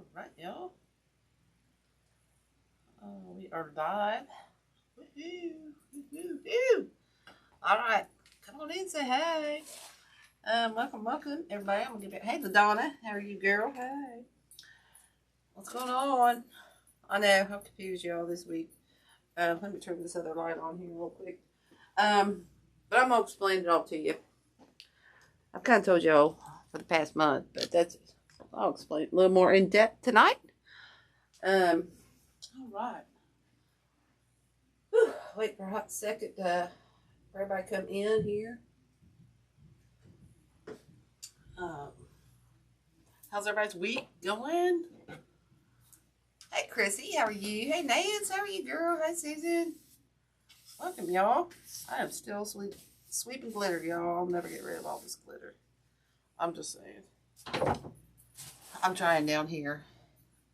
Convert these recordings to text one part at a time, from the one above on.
Alright, y'all. We are live. Woohoo! Woohoo! Alright, come on in, say hey. Welcome, everybody. I'm gonna give it. Hey, LaDonna, how are you, girl? Hey. What's going on? I know, I've confused y'all this week. Let me turn this other light on here real quick. But I'm gonna explain it all to you. I've kind of told y'all for the past month, but I'll explain it a little more in depth tonight. All right. Whew, wait for a hot second for everybody to come in here. How's everybody's week going? Hey, Chrissy, how are you? Hey, Nance, how are you, girl? Hey, Susan. Welcome, y'all. I am still sweeping glitter, y'all. I'll never get rid of all this glitter. I'm just saying. I'm trying down here.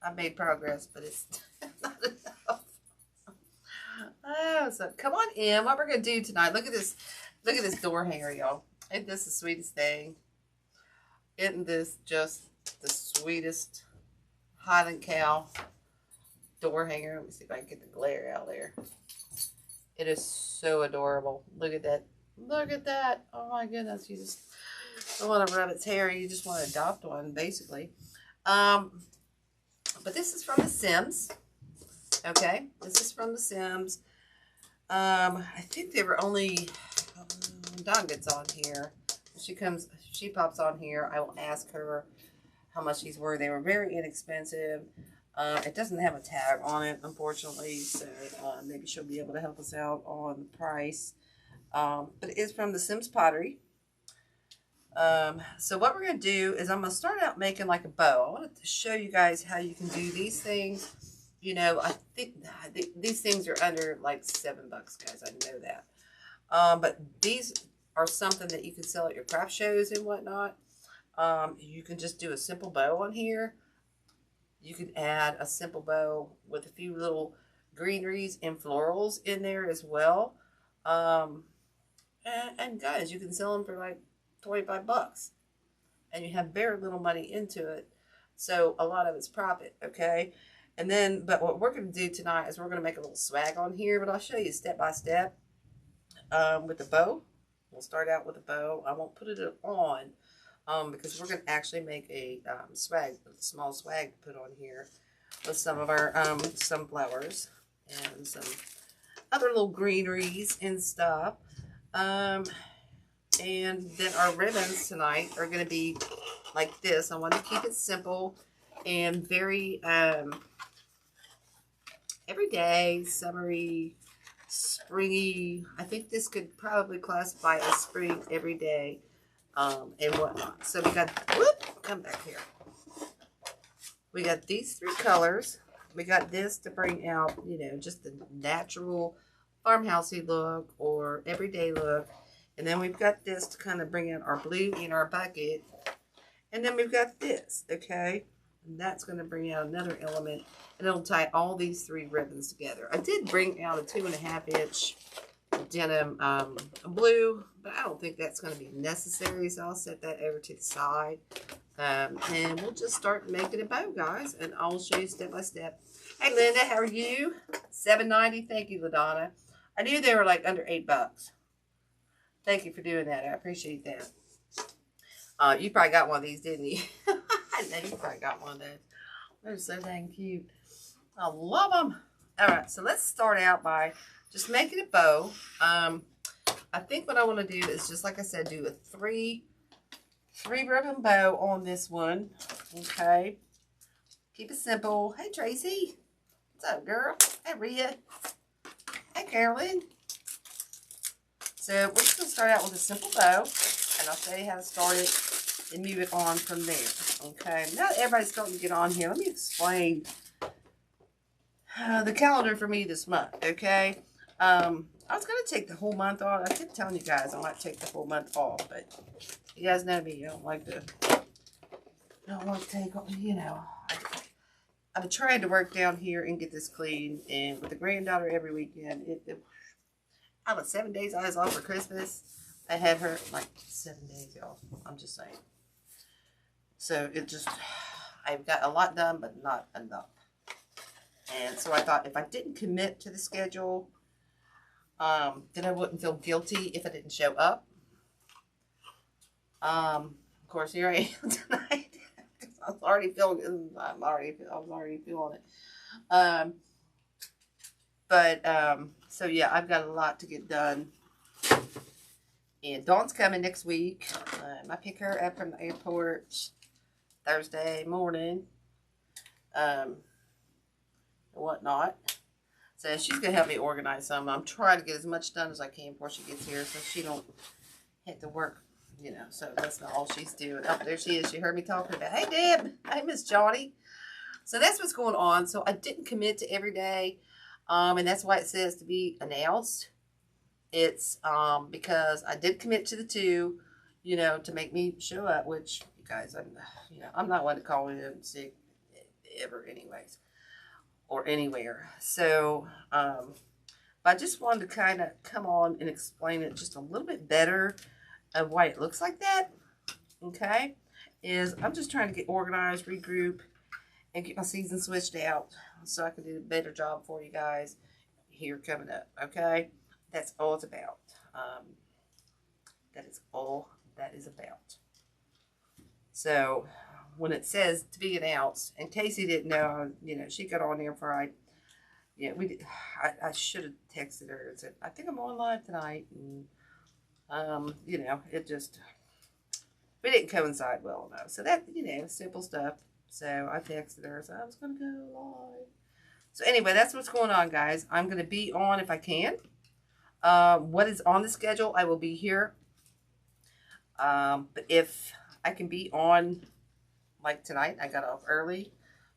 I've made progress, but it's not enough. Oh, so come on in. What we're gonna do tonight? Look at this. Look at this door hanger, y'all. Ain't this the sweetest thing? Isn't this just the sweetest Highland cow door hanger? Let me see if I can get the glare out there. It is so adorable. Look at that. Look at that. Oh my goodness. You just don't want to rub its hair. You just want to adopt one, basically. But this is from The Sims. Okay. This is from The Sims. I think they were only, Dawn gets on here. She pops on here. I will ask her how much these were. They were very inexpensive. It doesn't have a tag on it, unfortunately, so maybe she'll be able to help us out on the price. But it is from The Sims Pottery. So what we're going to do is I'm going to start out making like a bow. I wanted to show you guys how you can do these things. You know, I think these things are under like $7, guys. I know that. But these are something that you can sell at your craft shows and whatnot. You can just do a simple bow on here. You can add a simple bow with a few little greeneries and florals in there as well. And guys, you can sell them for like $25. And you have very little money into it. So a lot of it's profit, okay? And then, but what we're going to do tonight is we're going to make a little swag on here. But I'll show you step by step with the bow. We'll start out with a bow. I won't put it on. Because we're going to actually make a swag, a small swag to put on here with some of our sunflowers and some other little greeneries and stuff. And then our ribbons tonight are going to be like this. I want to keep it simple and very everyday, summery, springy. I think this could probably classify as spring everyday. And whatnot. So we got, whoop, come back here. We got these 3 colors. We got this to bring out, you know, just the natural farmhousey look or everyday look. And then we've got this to kind of bring out our blue in our bucket. And then we've got this, okay? And that's going to bring out another element. And it'll tie all these 3 ribbons together. I did bring out a 2.5 inch denim blue, but I don't think that's going to be necessary, so I'll set that over to the side, and we'll just start making a bow, guys, and I'll show you step by step. Hey Linda, how are you? $7.90. Thank you, LaDonna. I knew they were like under $8. Thank you for doing that. I appreciate that. You probably got one of these, didn't you? I know you probably got one of those. They're so dang cute. I love them. All right, so let's start out by just making a bow. I think what I want to do is just like I said, do a three ribbon bow on this one. Okay. Keep it simple. Hey Tracy. What's up, girl? Hey Rhea. Hey Carolyn. So we're just going to start out with a simple bow. And I'll show you how to start it and move it on from there. Okay. Now that everybody's starting to get on here, let me explain the calendar for me this month. Okay. I was going to take the whole month off. I kept telling you guys I might take the whole month off, but you guys know me. I don't like to take, you know. I've been trying to work down here and get this clean, and with the granddaughter every weekend, I was 7 days I was off for Christmas. I had her like 7 days, y'all. I'm just saying. So it just, I've got a lot done, but not enough. And so I thought if I didn't commit to the schedule, then I wouldn't feel guilty if I didn't show up. Of course, here I am tonight. I was already feeling it. So yeah, I've got a lot to get done. And Dawn's coming next week. I pick her up from the airport Thursday morning. And whatnot. So she's going to help me organize some. I'm trying to get as much done as I can before she gets here so she don't have to work, you know. So that's not all she's doing. Oh, there she is. She heard me talking about, hey, Deb. Hey, Miss Johnny. So that's what's going on. So I didn't commit to every day. And that's why it says to be announced. It's because I did commit to the 2, you know, to make me show up, which, you guys, I'm not one to call in sick ever anyways. Or anywhere. So, I just wanted to kind of come on and explain it just a little bit better of why it looks like that. Okay? I'm just trying to get organized, regroup, and get my season switched out so I can do a better job for you guys here coming up. Okay? That's all it's about. That is all that is about. So, when it says to be announced, and Casey didn't know, you know, she got on there for I should have texted her and said, I think I'm on live tonight, and you know, we didn't coincide well enough. So that, you know, simple stuff. So I texted her, so I was gonna go live. So anyway, that's what's going on, guys. I'm gonna be on if I can. What is on the schedule, I will be here. But if I can be on, like tonight, I got off early.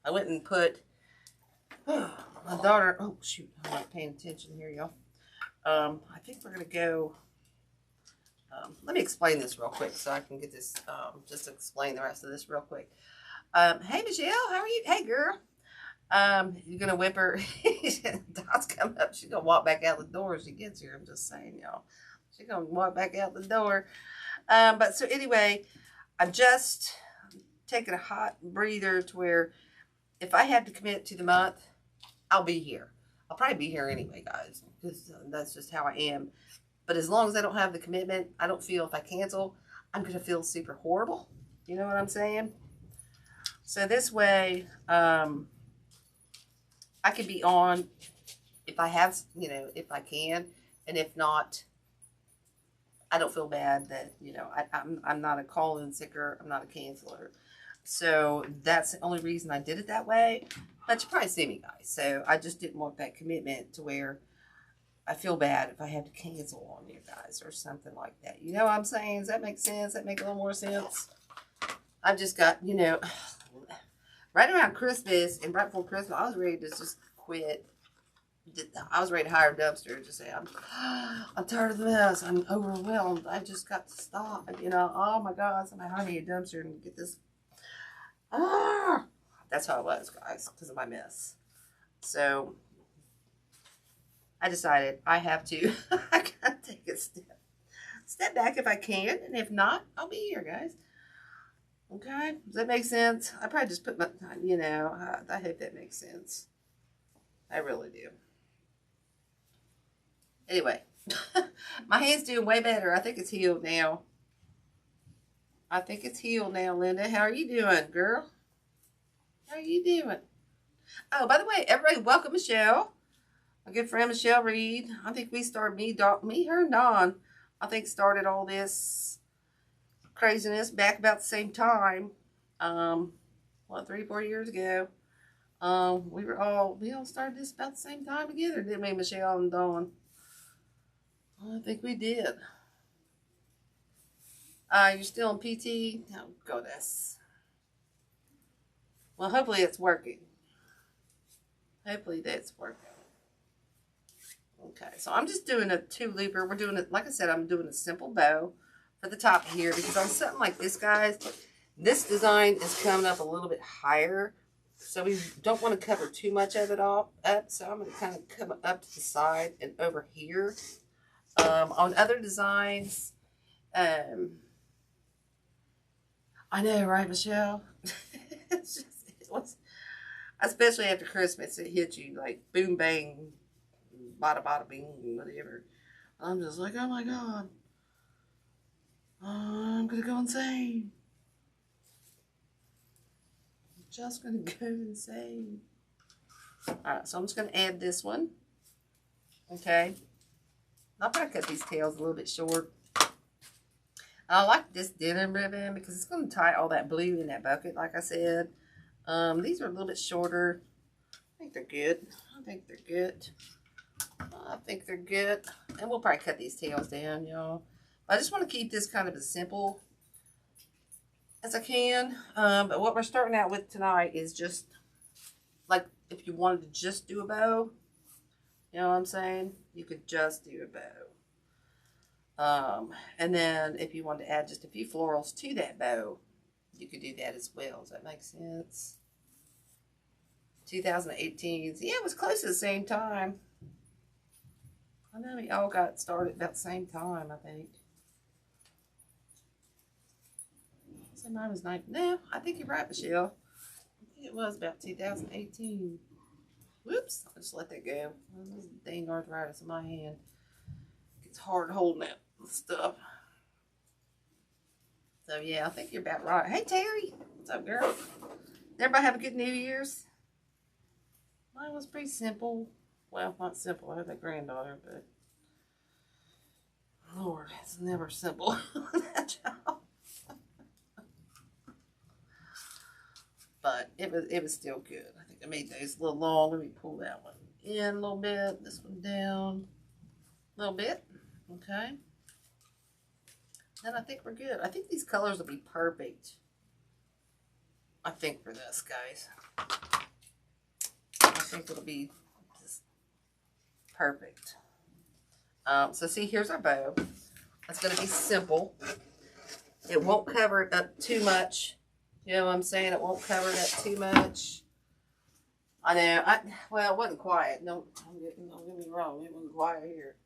I went and put my daughter. Oh shoot, I'm not paying attention here, y'all. I think we're gonna go. Let me explain this real quick so I can get this. Just explain the rest of this real quick. Hey Michelle, how are you? Hey girl. You're gonna whip her. Dot's coming up. She's gonna walk back out the door as she gets here. I'm just saying, y'all. She's gonna walk back out the door. But so anyway, I'm just taking a hot breather to where if I have to commit to the month, I'll be here. I'll probably be here anyway, guys, because that's just how I am. But as long as I don't have the commitment, I don't feel if I cancel, I'm going to feel super horrible. You know what I'm saying? So this way, I can be on if I have, you know, if I can. And if not, I don't feel bad that, you know, I'm not a call-in sicker. I'm not a canceller. So that's the only reason I did it that way. But you probably see me, guys. So I just didn't want that commitment to where I feel bad if I have to cancel on you guys or something like that. You know what I'm saying? Does that make sense? That make a little more sense? I've just got, you know, right around Christmas and right before Christmas, I was ready to just quit. I was ready to hire a dumpster and just say, I'm tired of the mess. I'm overwhelmed. I just got to stop. You know, oh my God, somebody hire me a dumpster and get this. That's how it was, guys, because of my mess. So I decided I have to. I gotta take a step back if I can, and if not, I'll be here, guys. Okay, does that make sense? I probably just put my, you know, I hope that makes sense. I really do. Anyway, my hand's doing way better. I think it's healed now. I think it's healed now, Linda. How are you doing, girl? How are you doing? Oh, by the way, everybody, welcome Michelle. My good friend Michelle Reed. I think we started, me, her, and Dawn, I think started all this craziness back about the same time. What, 3-4 years ago. We all started this about the same time together, didn't we, Michelle and Dawn? I think we did. You're still in PT? Oh, goodness. Well, hopefully it's working. Hopefully that's working. Okay, so I'm just doing a 2-looper. We're doing it, like I said, I'm doing a simple bow for the top here because on something like this, guys, this design is coming up a little bit higher. So we don't want to cover too much of it up. So I'm going to kind of come up to the side and over here. On other designs, I know, right, Michelle? especially after Christmas, it hits you like boom, bang, bada, bada, bing, whatever. I'm just like, oh my God. I'm going to go insane. I'm just going to go insane. Alright, so I'm just going to add this one. Okay. I'll probably cut these tails a little bit short. I like this denim ribbon because it's going to tie all that blue in that bucket, like I said. These are a little bit shorter. I think they're good. I think they're good. I think they're good. And we'll probably cut these tails down, y'all. I just want to keep this kind of as simple as I can. But what we're starting out with tonight is just, like, if you wanted to just do a bow, you know what I'm saying? You could just do a bow. And then if you want to add just a few florals to that bow, you could do that as well. Does that make sense? 2018. Yeah, it was close to the same time. I know we all got started about the same time, I think. So mine was 9. No, I think you're right, Michelle. I think it was about 2018. Whoops. I'll just let that go. This dang arthritis in my hand. It's hard holding that stuff. So yeah, I think you're about right. Hey Terry, what's up, girl? Did everybody have a good New Year's? Mine was pretty simple. Well, not simple. I have a granddaughter, but Lord, it's never simple. That job. But it was still good. I think I made those a little long. Let me pull that one in a little bit. This one down a little bit. Okay. Then I think we're good. I think these colors will be perfect. I think for this, guys. I think it'll be just perfect. So see, here's our bow. It's going to be simple. It won't cover it up too much. You know what I'm saying? It won't cover it up too much. I know. Well, it wasn't quiet. Don't get me wrong. It wasn't quiet here.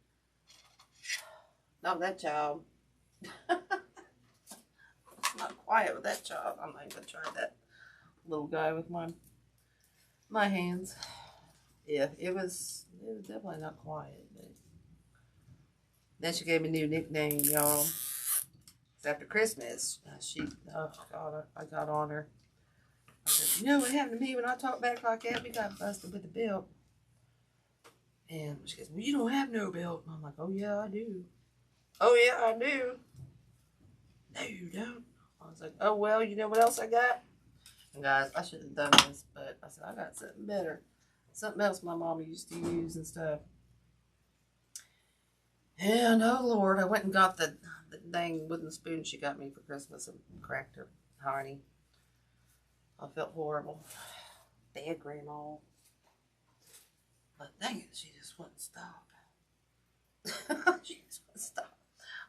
Not that child. It's not quiet with that child. I'm not even going to try that little guy with my hands. Yeah, it was definitely not quiet. But then she gave me a new nickname, y'all. After Christmas, oh God, I got on her. I said, you know what happened to me when I talk back like that? We got busted with the belt. And she goes, well, you don't have no belt. And I'm like, oh yeah, I do. Oh yeah, I do. No, you don't. I was like, oh well, you know what else I got? And guys, I should have done this, but I said, I got something better. Something else my mama used to use and stuff. And oh Lord, I went and got the dang wooden spoon she got me for Christmas and cracked her honey. I felt horrible. Bad grandma. But dang it, she just wouldn't stop. She just wouldn't stop.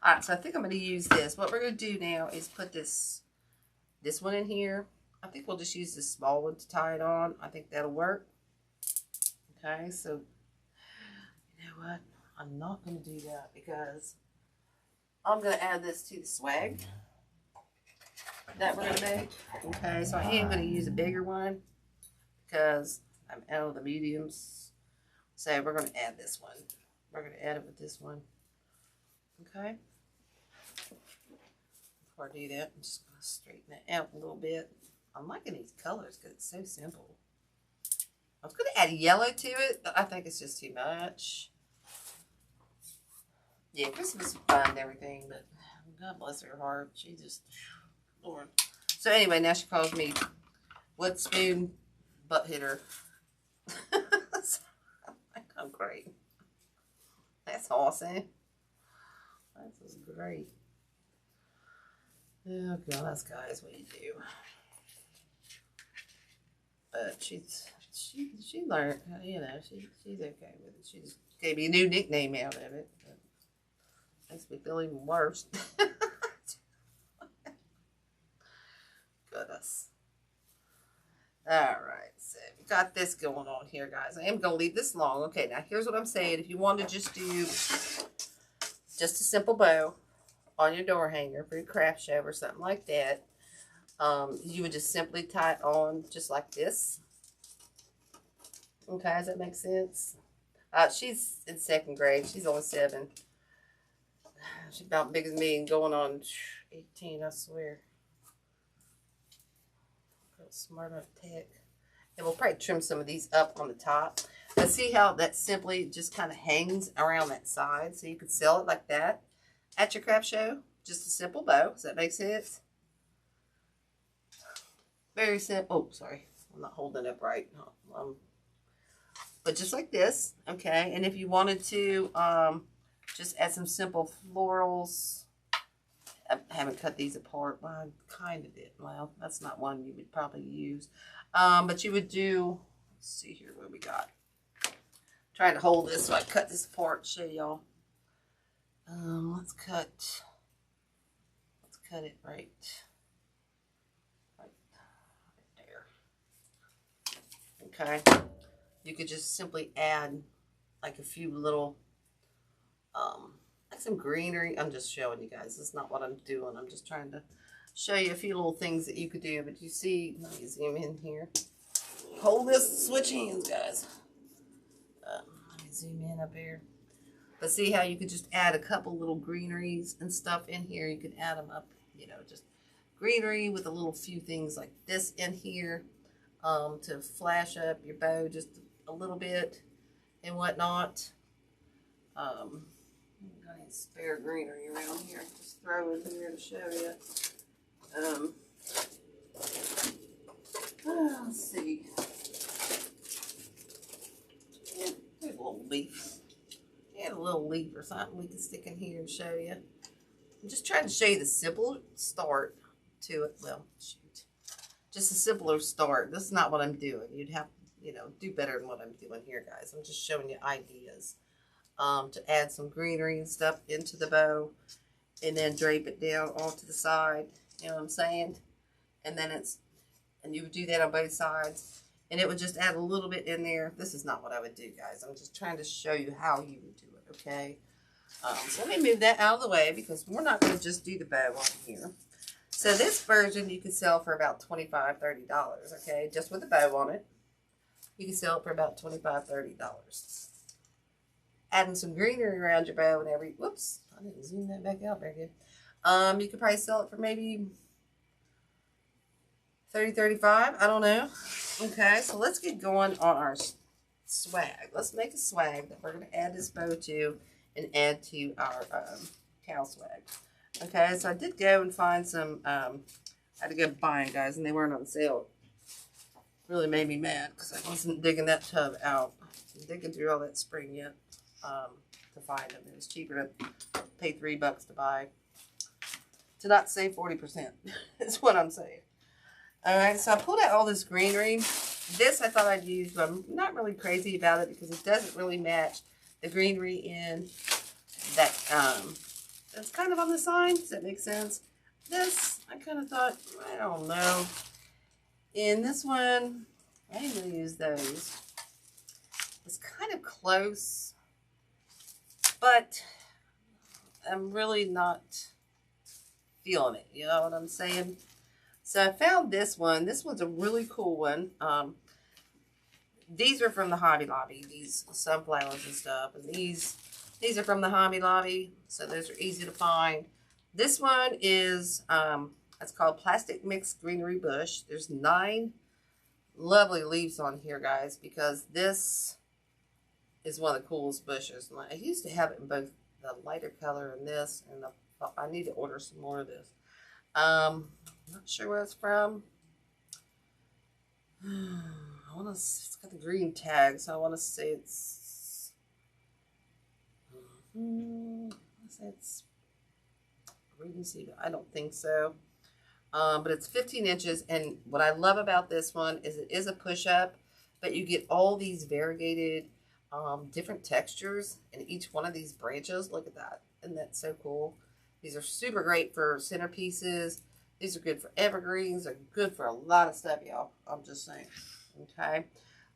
Alright, so I think I'm going to use this. What we're going to do now is put this one in here. I think we'll just use this small one to tie it on. I think that'll work. Okay, so you know what? I'm not going to do that because I'm going to add this to the swag that we're going to make. Okay, so I am going to use a bigger one because I'm out of the mediums. So we're going to add this one. We're going to add it with this one. Okay. Before I do that, I'm just going to straighten it out a little bit. I'm liking these colors because it's so simple. I was going to add yellow to it, but I think it's just too much. Yeah, Christmas was fun and everything, but God bless her heart. She just, Lord. So anyway, now she calls me wood spoon butt hitter. So, I'm great. That's awesome. That's great. Oh gosh, guys, what do you do? But she learned, you know, she's okay with it. She just gave me a new nickname out of it. But makes me feel even worse. Goodness. Alright, so we got this going on here, guys. I am going to leave this long. Okay, now here's what I'm saying. If you want to just do just a simple bow on your door hanger for your craft show or something like that, You would just simply tie it on just like this. Okay, does that make sense? She's in 2nd grade. She's only 7. She's about big as me and going on 18, I swear. Smart enough tech. And we'll probably trim some of these up on the top. Now see how that simply just kind of hangs around that side? So you could sell it like that at your craft show. Just a simple bow. Does that make sense? Very simple. Oh, sorry. I'm not holding it up right. But just like this, okay? And if you wanted to just add some simple florals. I haven't cut these apart. Well, I kind of did. Well, that's not one you would probably use. But you would do, let's see here what we got. I'm trying to hold this so I cut this apart, show y'all. Let's cut it right there. Okay. You could just simply add like a few little, like some greenery. I'm just showing you guys. This is not what I'm doing. I'm just trying to show you a few little things that you could do. But you see, let me zoom in here. Hold this, switch hands, guys. Let me zoom in up here. But see how you could just add a couple little greeneries and stuff in here. You could add them up, you know, just greenery with a little few things like this in here to flash up your bow just a little bit and whatnot. Got any spare greenery around here? Just throw it here to show you. Let's see. Yeah, there's a little leaf. Add a little leaf or something we can stick in here and show you. I'm just trying to show you the simple start to it. Well, shoot. Just a simpler start. This is not what I'm doing. You'd have to, you know, do better than what I'm doing here, guys. I'm just showing you ideas to add some greenery and stuff into the bow and then drape it down onto the side. You know what I'm saying? And then and you would do that on both sides. And it would just add a little bit in there. This is not what I would do, guys. I'm just trying to show you how you would do it, okay? So let me move that out of the way because we're not going to just do the bow on here. So this version you can sell for about $25, $30, okay? Just with the bow on it. You can sell it for about $25, $30. Adding some greenery around your bow and whoops, I didn't zoom that back out very good. You could probably sell it for maybe $30, $35, I don't know. Okay, so let's get going on our swag. Let's make a swag that we're going to add this bow to and add to our cow swag. Okay, so I did go and find some, I had to go buying, guys, and they weren't on sale. Really made me mad because I wasn't digging that tub out. I'm digging through all that spring yet to find them. It was cheaper to pay $3 to buy. To not save 40% is what I'm saying. Alright, so I pulled out all this greenery. This I thought I'd use, but I'm not really crazy about it because it doesn't really match the greenery in that, that's kind of on the side. Does that make sense? This, I kind of thought, I don't know. In this one, I didn't really use those. It's kind of close, but I'm really not feeling it. You know what I'm saying? So I found this one. This one's a really cool one. These are from the Hobby Lobby. These sunflowers and stuff. And these are from the Hobby Lobby. So those are easy to find. This one is, it's called Plastic Mixed Greenery Bush. There's 9 lovely leaves on here, guys, because this is one of the coolest bushes. I used to have it in both the lighter color and this, and I need to order some more of this. Not sure where it's from. It's got the green tag, so I want to say it's, Regency, I don't think so. But it's 15 inches, and what I love about this one is it is a push-up, but you get all these variegated different textures in each one of these branches. Look at that. Isn't that so cool? These are super great for centerpieces. These are good for evergreens. They're good for a lot of stuff, y'all. I'm just saying. Okay.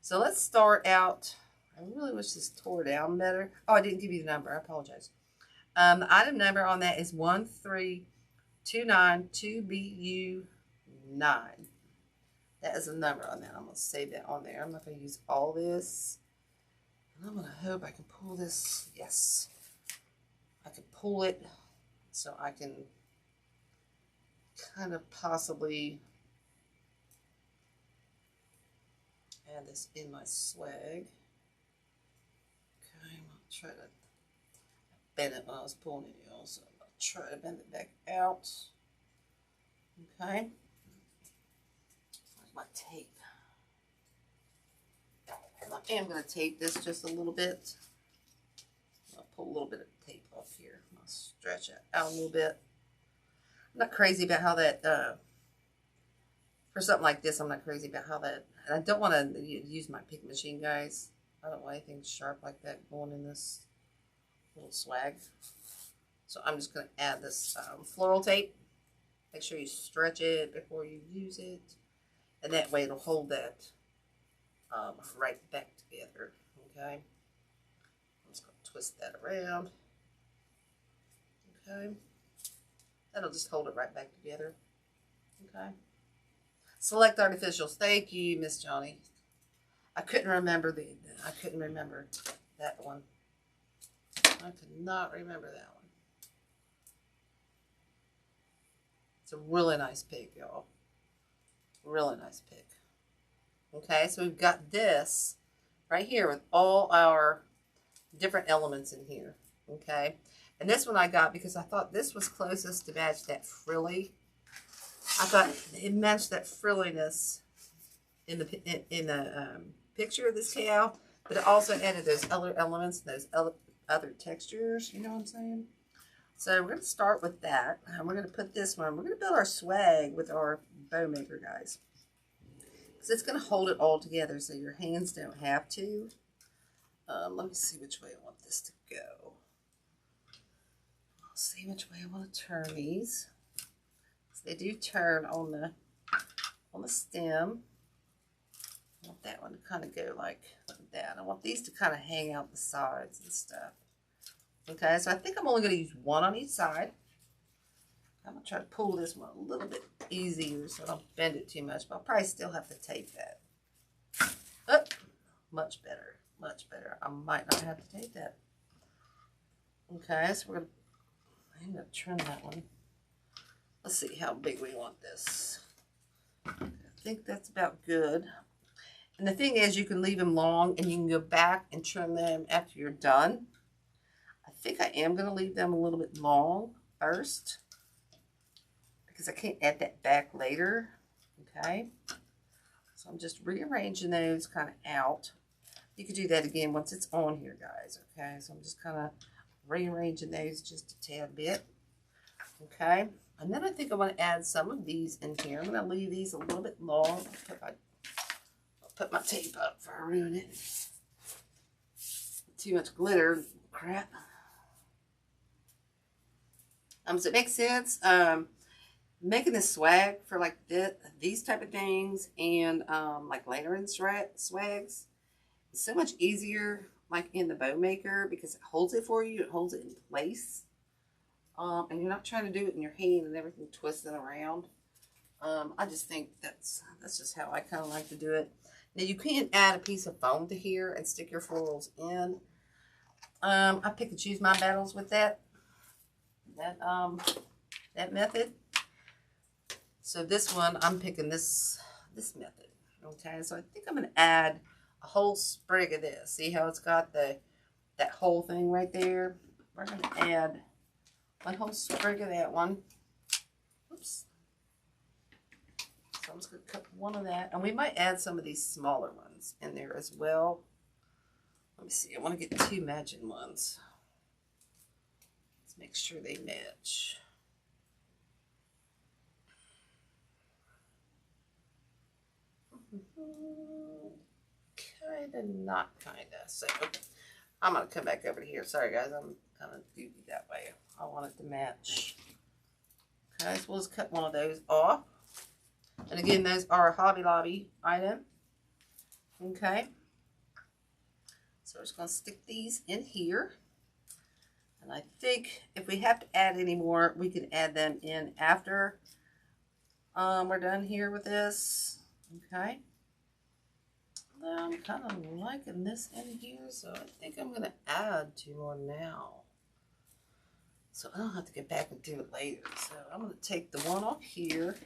So let's start out. I really wish this tore down better. Oh, I didn't give you the number. I apologize. The item number on that is 13292BU1. 9. That is a number on that. I'm going to save that on there. I'm not going to use all this. And I'm going to hope I can pull this. Yes. I can pull it so I can kind of possibly add this in my swag. Okay, I'm going to try to bend it when I was pulling it, y'all. So I'm going to try to bend it back out. Okay. Where's my tape? I am going to tape this just a little bit. I'll pull a little bit of tape off here. I'll stretch it out a little bit. I'm not crazy about how that, for something like this, I'm not crazy about how that, and I don't want to use my pick machine, guys. I don't want anything sharp like that going in this little swag. So I'm just going to add this floral tape. Make sure you stretch it before you use it. And that way it'll hold that right back together. Okay. I'm just going to twist that around. Okay. That'll just hold it right back together. Okay. Select artificials. Thank you, Miss Johnny. I couldn't remember that one. I could not remember that one. It's a really nice pick, y'all. Really nice pick. Okay, so we've got this right here with all our different elements in here. Okay, and this one I got because I thought this was closest to match that frilly. I thought it matched that frilliness in the picture of this cow, but it also added those other elements, those other textures. You know what I'm saying? So we're going to start with that. And we're going to put this one. We're going to build our swag with our bow maker, guys. Because it's going to hold it all together so your hands don't have to. Let me see which way I want this to go. I'll see which way I want to turn these. So they do turn on the stem. I want that one to kind of go like that. I want these to kind of hang out the sides and stuff. Okay, so I think I'm only going to use one on each side. I'm going to try to pull this one a little bit easier so I don't bend it too much, but I'll probably still have to tape that. Oh, much better, much better. I might not have to tape that. Okay, so I'm going to trim that one. Let's see how big we want this. I think that's about good. And the thing is, you can leave them long and you can go back and trim them after you're done. I think I am going to leave them a little bit long first because I can't add that back later. Okay. So I'm just rearranging those kind of out. You could do that again once it's on here, guys. Okay. So I'm just kind of rearranging those just a tad bit. Okay. And then I think I want to add some of these in here. I'm going to leave these a little bit long. I'll put my tape up before I ruin it. Too much glitter. Crap. Does it make sense? Making this swag for like these type of things and like layering swags is so much easier like in the bow maker because it holds it for you. It holds it in place. And you're not trying to do it in your hand and everything twisting around. I just think that's just how I kind of like to do it. Now you can add a piece of foam to here and stick your florals in. I pick and choose my battles with that method. So this one, I'm picking this method. Okay, so I think I'm going to add a whole sprig of this. See how it's got that whole thing right there? We're going to add one whole sprig of that one. Oops. So I'm just going to cut one of that. And we might add some of these smaller ones in there as well. Let me see. I want to get 2 matching ones. Let's make sure they match. Kinda, not kinda. So I'm gonna come back over here. Sorry guys, I'm kind of goofy that way. I want it to match. Okay, so we'll just cut one of those off. And again, those are a Hobby Lobby item. Okay. So we're just gonna stick these in here. And I think if we have to add any more, we can add them in after We're done here with this. Okay. I'm kind of liking this in here, so I think I'm going to add 2 more now. So I don't have to get back and do it later. So I'm going to take the one off here.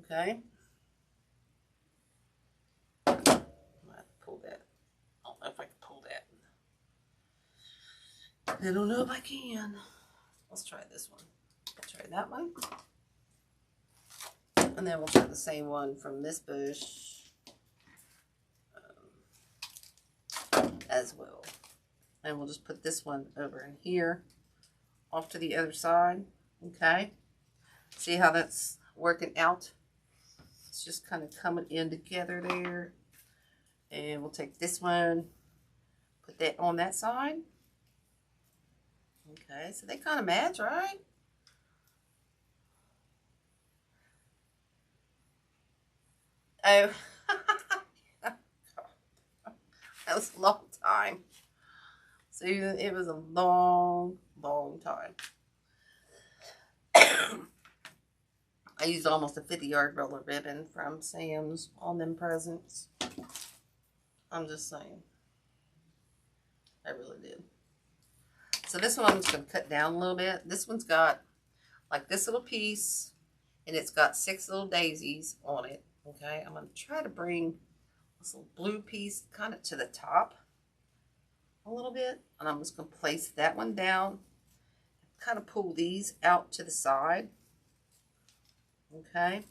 Okay. I might have to pull that. I don't know if I can pull that. I don't know if I can. Let's try this one. Let's try that one. And then we'll try the same one from this bush as well. And we'll just put this one over in here, off to the other side. Okay. See how that's working out? It's just kind of coming in together there. And we'll take this one, put that on that side. Okay, so they kind of match, right? Oh, that was a long time. So it was a long, long time. I used almost a 50-yard roll of ribbon from Sam's on them presents. I'm just saying. I really did. So this one I'm just going to cut down a little bit. This one's got like this little piece, and it's got 6 little daisies on it. Okay, I'm going to try to bring this little blue piece kind of to the top a little bit. And I'm just going to place that one down. Kind of pull these out to the side. Okay.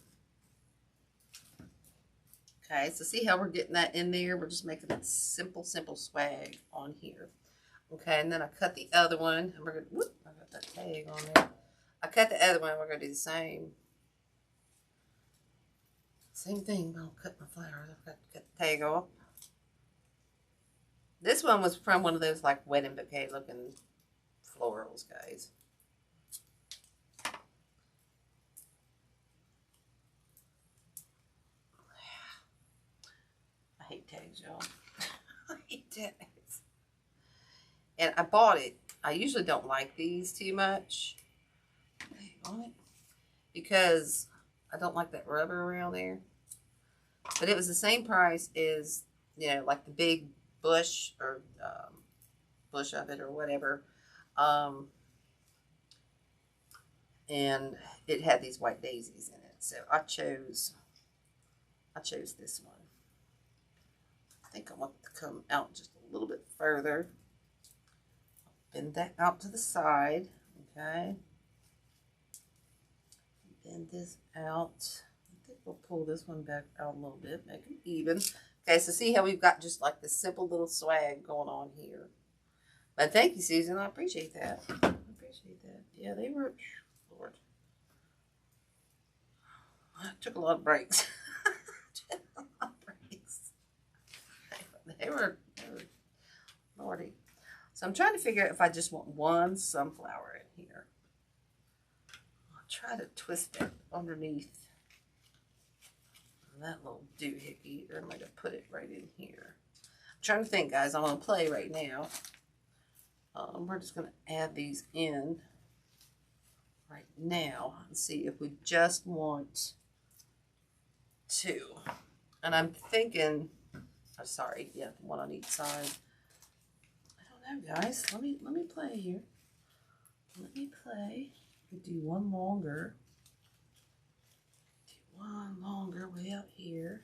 Okay, so see how we're getting that in there? We're just making that simple swag on here. Okay, and then I cut the other one. And we're going to, whoop, I got that tag on there. I cut the other one. We're going to do the same. Same thing, but I'll cut my flowers. I've got to cut the tag off. This one was from one of those like wedding bouquet looking florals, guys. I hate tags, y'all. I hate tags. And I bought it. I usually don't like these too much. On it because I don't like that rubber around there. But it was the same price as, you know, like the big bush or bush of it or whatever. And it had these white daisies in it. So I chose this one. I think I want it to come out just a little bit further. Bend that out to the side. Okay. Bend this out. I think we'll pull this one back out a little bit, make it even. Okay, so see how we've got just like this simple little swag going on here. But thank you, Susan. I appreciate that. I appreciate that. Yeah, they were, Lord. I took a lot of breaks. They were Lordy. So I'm trying to figure out if I just want one sunflower in here. Try to twist it underneath that little doohickey, or am I going to put it right in here? I'm trying to think, guys. I'm going to play right now. We're just going to add these in right now and see if we just want 2. And I'm thinking, oh, sorry, yeah, one on each side. I don't know, guys. Let me play here. Let me play. Do one longer. Do one longer way out here.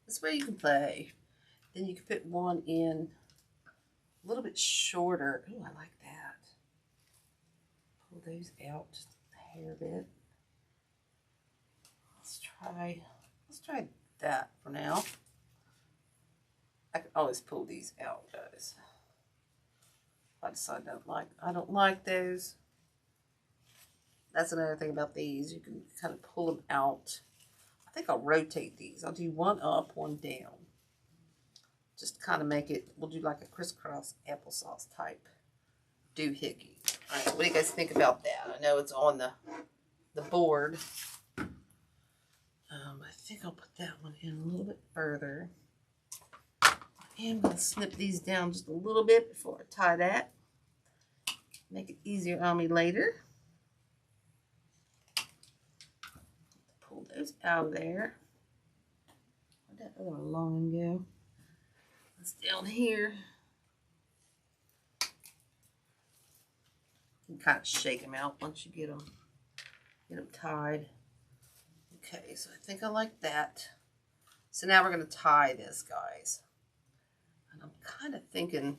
That's where you can play. Then you can put one in a little bit shorter. Oh, I like that. Pull those out just a hair bit. Let's try that for now. I can always pull these out, guys. If I decide I don't like those. That's another thing about these. You can kind of pull them out. I think I'll rotate these. I'll do one up, one down. Just kind of make it, we'll do like a crisscross applesauce type doohickey. All right, what do you guys think about that? I know it's on the board. I think I'll put that one in a little bit further. I am going to snip these down just a little bit before I tie that. Make it easier on me later. those out of there. Where'd that other line go? It's down here. You can kind of shake them out once you get them tied. Okay, so I think I like that. So now we're going to tie this, guys. And I'm kind of thinking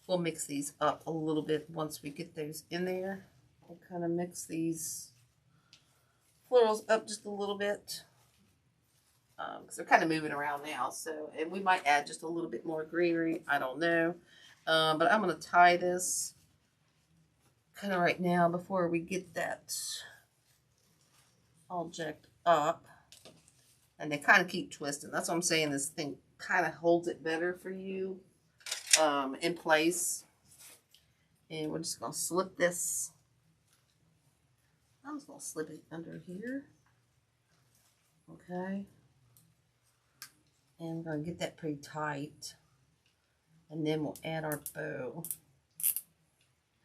we'll mix these up a little bit once we get those in there. We'll kind of mix these florals up just a little bit. Because they're kind of moving around now. So, and we might add just a little bit more greenery. I don't know. But I'm going to tie this kind of right now before we get that all jacked up. And they kind of keep twisting. That's what I'm saying. This thing kind of holds it better for you in place. And we're just going to slip this. I'm just going to slip it under here. Okay. And we're going to get that pretty tight. And then we'll add our bow.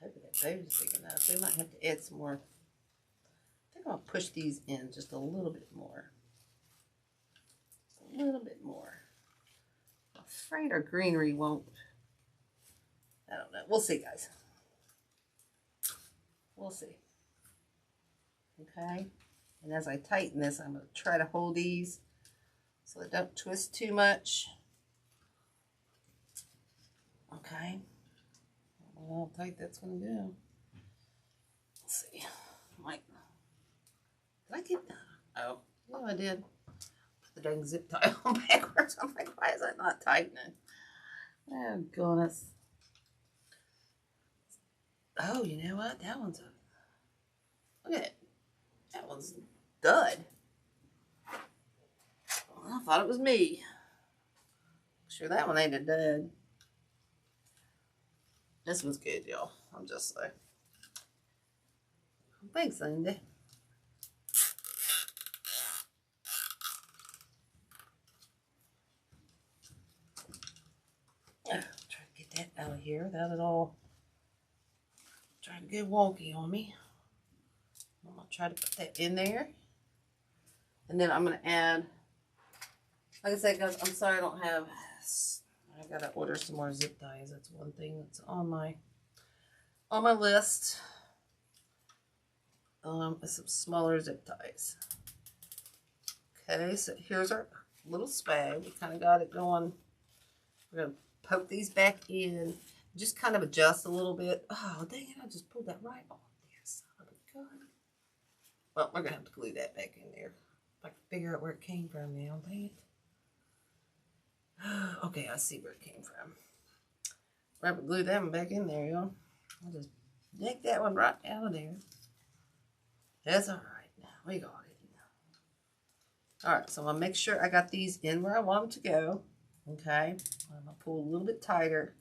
Hopefully that bow is big enough. We might have to add some more. I think I'll push these in just a little bit more. Just a little bit more. I'm afraid our greenery won't. I don't know. We'll see, guys. We'll see. Okay. And as I tighten this, I'm going to try to hold these so they don't twist too much. Okay. I don't know how tight that's going to go. Let's see. Did I get that? Oh, no, I did. Put the dang zip tie on backwards. I'm like, why is that not tightening? Oh, goodness. Oh, you know what? That one's a... Look at it. That one's dud. Well, I thought it was me. Sure, that one ain't a dud. This one's good, y'all. I'm just saying. Thanks, Lindy. Try to get that out of here without it all trying to get wonky on me. I'm going to try to put that in there. And then I'm going to add, like I said, guys, I'm sorry I don't have, I got to order some more zip ties. That's one thing that's on my list. Some smaller zip ties. Okay, so here's our little spag. We kind of got it going. We're going to poke these back in. Just kind of adjust a little bit. Oh, dang it, I just pulled that right off there. Son of a gun. Well, we're going to have to glue that back in there. If I can figure out where it came from now, dang it. Okay, I see where it came from. We're going to glue that one back in there, y'all. I'll just yank that one right out of there. That's all right. We got it. All right, so I'm going to make sure I got these in where I want them to go. Okay, I'm going to pull a little bit tighter.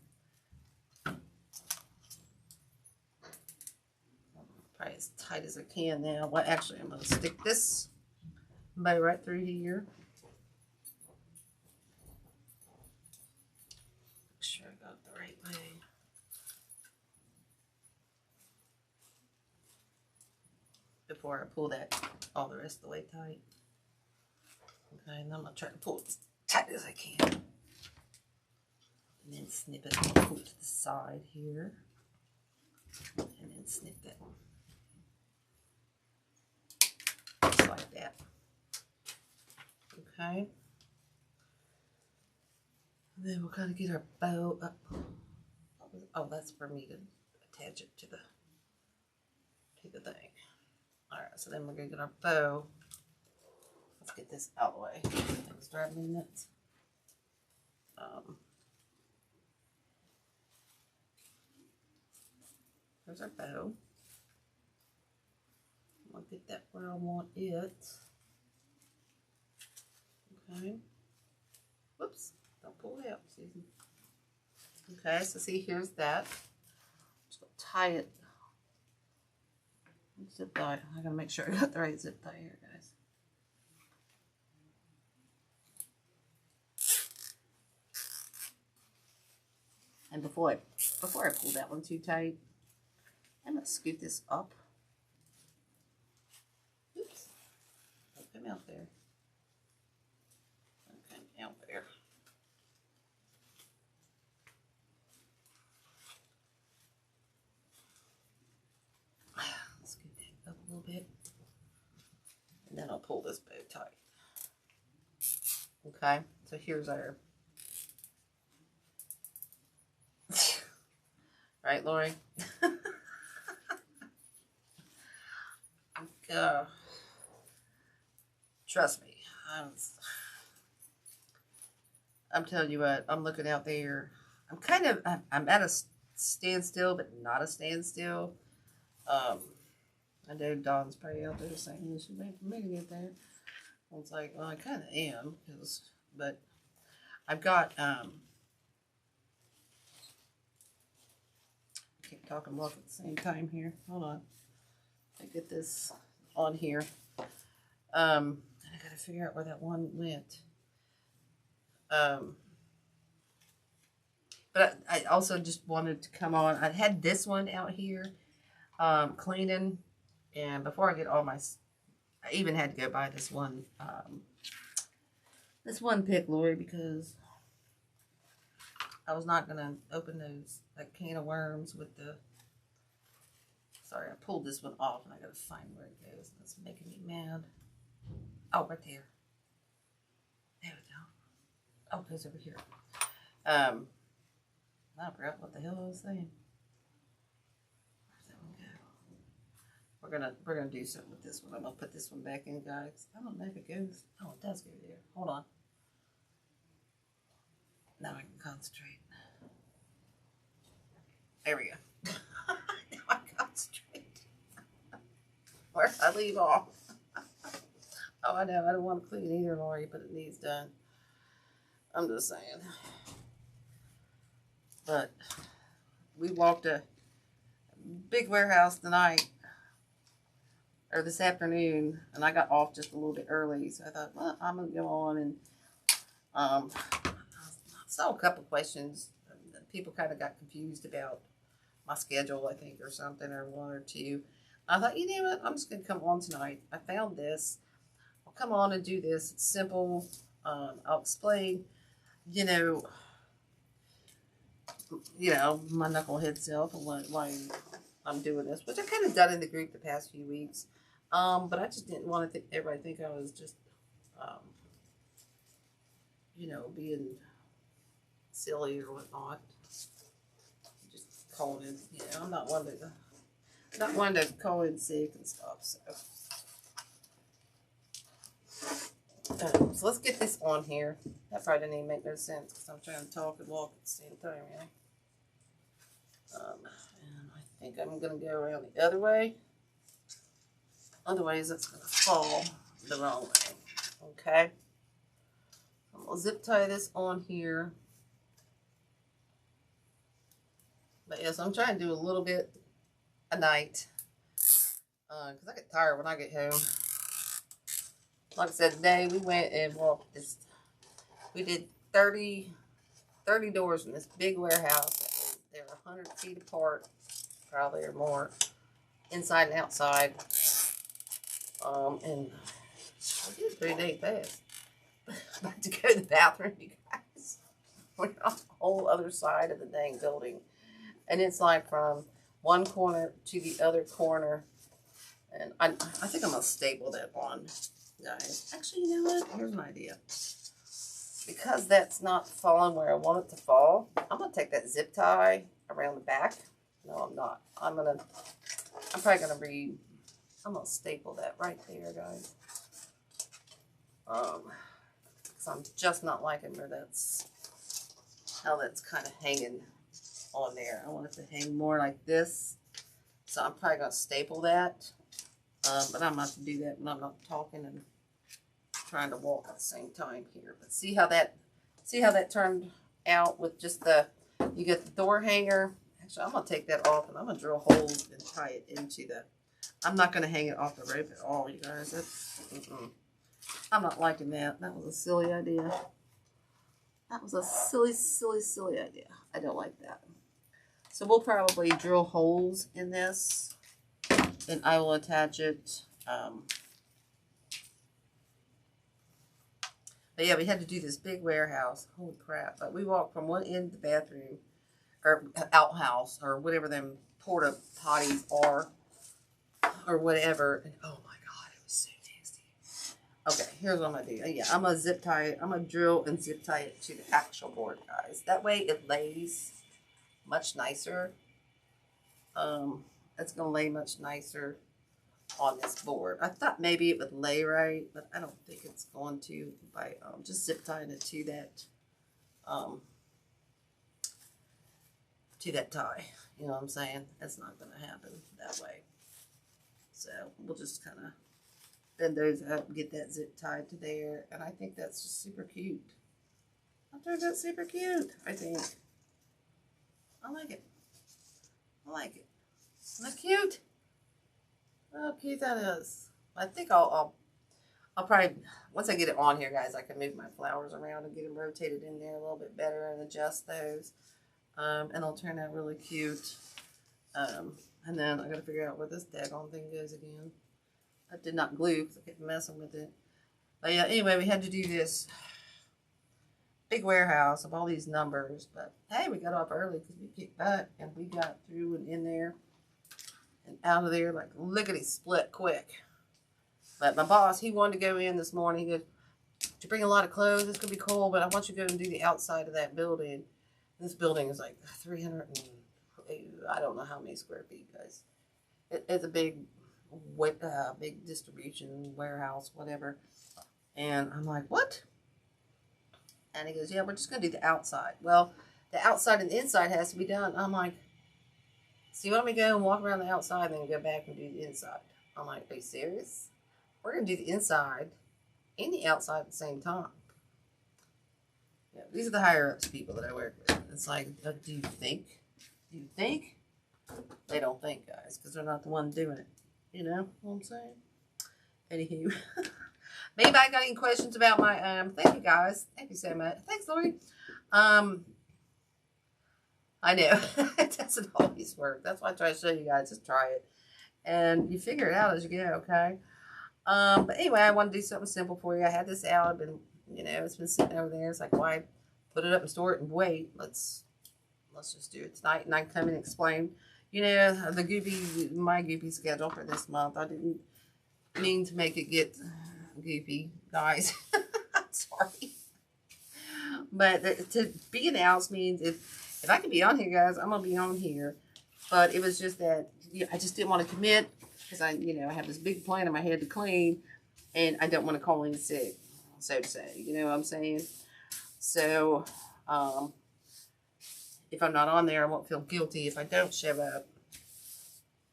Probably as tight as I can now. Well, actually, I'm going to stick this bow right through here. Make sure I got it the right way. Before I pull that all the rest of the way tight. Okay, and I'm going to try to pull it as tight as I can. And then snip it and pull it to the side here. And then snip that. Just like that. Okay. And then we'll kind of get our bow up. Oh, that's for me to attach it to the thing. Alright, so then we're going to get our bow. Let's get this out of the way. It's driving me nuts. There's our bow. I'll get that where I want it. Okay. Whoops. Don't pull it out, Susan. Okay, so see, here's that. Just gonna tie it. Zip tie. I gotta make sure I got the right zip tie here, guys. And before I pull that one too tight, I'm going to scoot this up. Oops. Don't come out there. Don't come out there. Scoot that up a little bit. And then I'll pull this bow tight. Okay, so here's our... Right, Lori? Trust me. I'm telling you what, I'm looking out there. I'm at a standstill, but not a standstill. I know Dawn's probably out there saying, you should wait for me to get there. I was like, well, I kind of am, but I've got, I can't talk and walk at the same time here. Hold on. I get this on here. And I got to figure out where that one went. But I also just wanted to come on. I had this one out here, cleaning. And before I get all my, I even had to go buy this one pick, Lori, because I was not going to open that can of worms with the, sorry, I pulled this one off and I got to find where it goes. That's making me mad. Oh, right there. There we go. Oh, it goes over here. I forgot what the hell I was saying. Where's that one go? We're gonna do something with this one. I'm gonna put this one back in, guys. I don't know if it goes. Oh, it does go there. Hold on. Now I can concentrate. There we go. Now I can concentrate. Where did I leave off? Oh, I know. I don't want to clean either, Lori, but it needs done. I'm just saying. But we walked a big warehouse tonight, or this afternoon, and I got off just a little bit early. So I thought, well, I'm going to go on and I saw a couple questions. People kind of got confused about my schedule, I think, or something, or one or two. I thought, you know what? I'm just going to come on tonight. I found this. I'll come on and do this. It's simple. I'll explain, you know, my knucklehead self and why I'm doing this, which I kind of done in the group the past few weeks. But I just didn't want to everybody think I was just, being silly or whatnot. Just calling in, I'm not one to call in sick and stuff. So let's get this on here. That probably didn't even make no sense because I'm trying to talk and walk at the same time, and I think I'm going to go around the other way. Otherwise, it's going to fall the wrong way. Okay? I'm going to zip tie this on here. But yes, I'm trying to do a little bit a night. Because I get tired when I get home. Like I said, today we went and walked this. We did 30 doors in this big warehouse. They're 100 feet apart, probably or more, inside and outside. And I did pretty dang fast. About to go to the bathroom, you guys. We're on the whole other side of the dang building. And it's like from one corner to the other corner. And I think I'm going to staple that on, guys. Actually, you know what? Here's an idea. Because that's not falling where I want it to fall, I'm going to take that zip tie around the back. No, I'm not. I'm probably going to I'm going to staple that right there, guys. Because I'm just not liking how that's kind of hanging on there. I want it to hang more like this. So I'm probably going to staple that. But I'm not to do that when I'm not talking and trying to walk at the same time here. But see how that turned out with just you get the door hanger. Actually, I'm going to take that off and I'm going to drill holes and tie it into I'm not going to hang it off the rope at all, you guys. I'm not liking that. That was a silly idea. That was a silly, silly, silly idea. I don't like that. So we'll probably drill holes in this, and I will attach it. But yeah, we had to do this big warehouse. Holy crap. But we walked from one end of the bathroom, or outhouse, or whatever them porta potties are, or whatever. And oh my God, it was so nasty. Okay, here's what I'm going to do. Yeah, I'm going to zip tie it. I'm going to drill and zip tie it to the actual board, guys. That way it lays much nicer. It's going to lay much nicer on this board. I thought maybe it would lay right, but I don't think it's going to by just zip tying it to that tie. You know what I'm saying? That's not going to happen that way. So we'll just kind of bend those up and get that zip tied to there, and I think that's just super cute. I think that's super cute. I think I like it. I like it. Isn't that cute? How cute that is. I think I'll probably, once I get it on here, guys, I can move my flowers around and get them rotated in there a little bit better and adjust those. And they'll turn out really cute. And then I got to figure out where this daggone thing goes again. I did not glue because I kept messing with it. But yeah, anyway, we had to do this big warehouse of all these numbers. But hey, we got off early because we kicked butt and we got through and in there and out of there like lickety split quick. But my boss, he wanted to go in this morning. He goes, "To bring a lot of clothes, it's gonna be cold, but I want you to go and do the outside of that building." This building is like 300 and I don't know how many square feet, guys. It's a big distribution warehouse, whatever. And I'm like, "What?" And he goes, "Yeah, we're just gonna do the outside." Well, the outside and the inside has to be done. I'm like, "So you want me to go and walk around the outside and then go back and do the inside?" I'm like, "Are you serious? We're going to do the inside and the outside at the same time." Yeah, these are the higher-ups people that I work with. It's like, do you think? Do you think? They don't think, guys, because they're not the one doing it. You know what I'm saying? Anywho. Maybe I got any questions about my, thank you, guys. Thank you so much. Thanks, Lori. I know. It doesn't always work. That's why I try to show you guys. Just try it. And you figure it out as you go, okay? But anyway, I want to do something simple for you. I had this out. I've been, it's been sitting over there. It's like, why put it up and store it and wait? Let's just do it tonight. And I can come and explain, my goopy schedule for this month. I didn't mean to make it get goopy, guys. I'm sorry. But to be announced means if I can be on here, guys, I'm going to be on here. But it was just that I just didn't want to commit because I have this big plan in my head to clean, and I don't want to call in sick, so to say. You know what I'm saying? So, if I'm not on there, I won't feel guilty if I don't show up.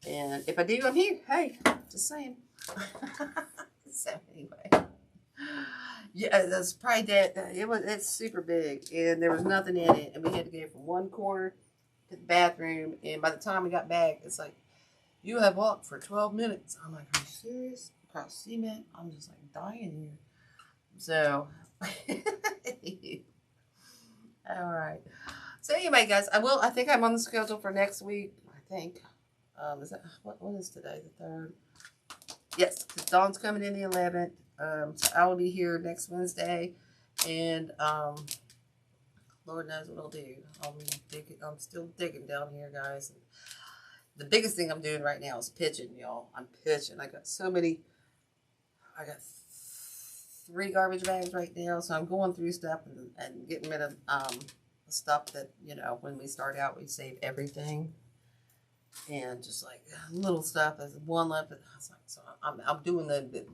And if I do, I'm here. Hey, just saying. So anyway, yeah, that's probably that. It's super big, and there was nothing in it, and we had to go from one corner to the bathroom. And by the time we got back, it's like, "You have walked for 12 minutes." I'm like, "Are you serious? Across cement?" I'm just like dying here. So, all right. So anyway, guys, I think I'm on the schedule for next week. I think. Is that what is today? The 3rd. Yes, Dawn's coming in the 11th. So I will be here next Wednesday, and Lord knows what I'll do. I'm still digging down here, guys. The biggest thing I'm doing right now is pitching, y'all. I'm pitching. I got 3 garbage bags right now, so I'm going through stuff and getting rid of stuff that, when we start out, we save everything. And just like little stuff, there's one left. So I'm doing the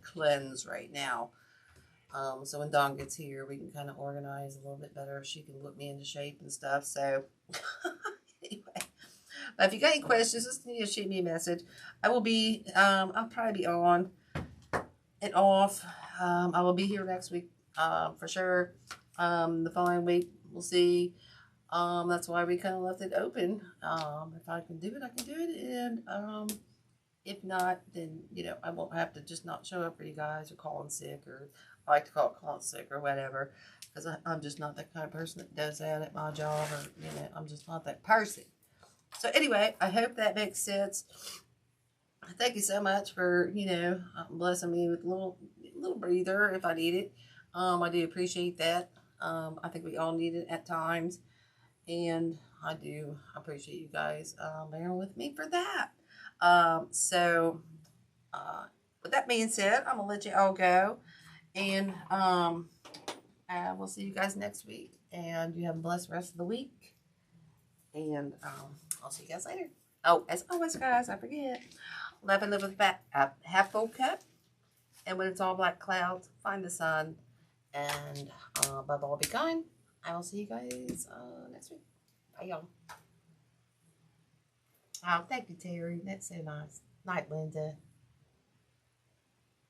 cleanse right now. So when Dawn gets here, we can kind of organize a little bit better. She can look me into shape and stuff. So anyway, if you got any questions, just shoot me a message. I will be. I'll probably be on and off. I will be here next week for sure. The following week, we'll see. That's why we kind of left it open. If I can do it, I can do it. And if not, then, I won't have to just not show up for you guys or call in sick, or I like to call it calling sick or whatever. because I'm just not that kind of person that does that at my job, or, you know, I'm just not that person. So anyway, I hope that makes sense. Thank you so much for, you know, blessing me with a little breather if I need it. I do appreciate that. I think we all need it at times. And I do appreciate you guys bearing with me for that. With that being said, I'm going to let you all go. And we'll see you guys next week. And you have a blessed rest of the week. And I'll see you guys later. Oh, as always, guys, I forget. Love and live with a half full cup. And when it's all black clouds, find the sun. And above all, be kind. I will see you guys next week. Bye, y'all. Oh, thank you, Terry. That's so nice. Night, Linda.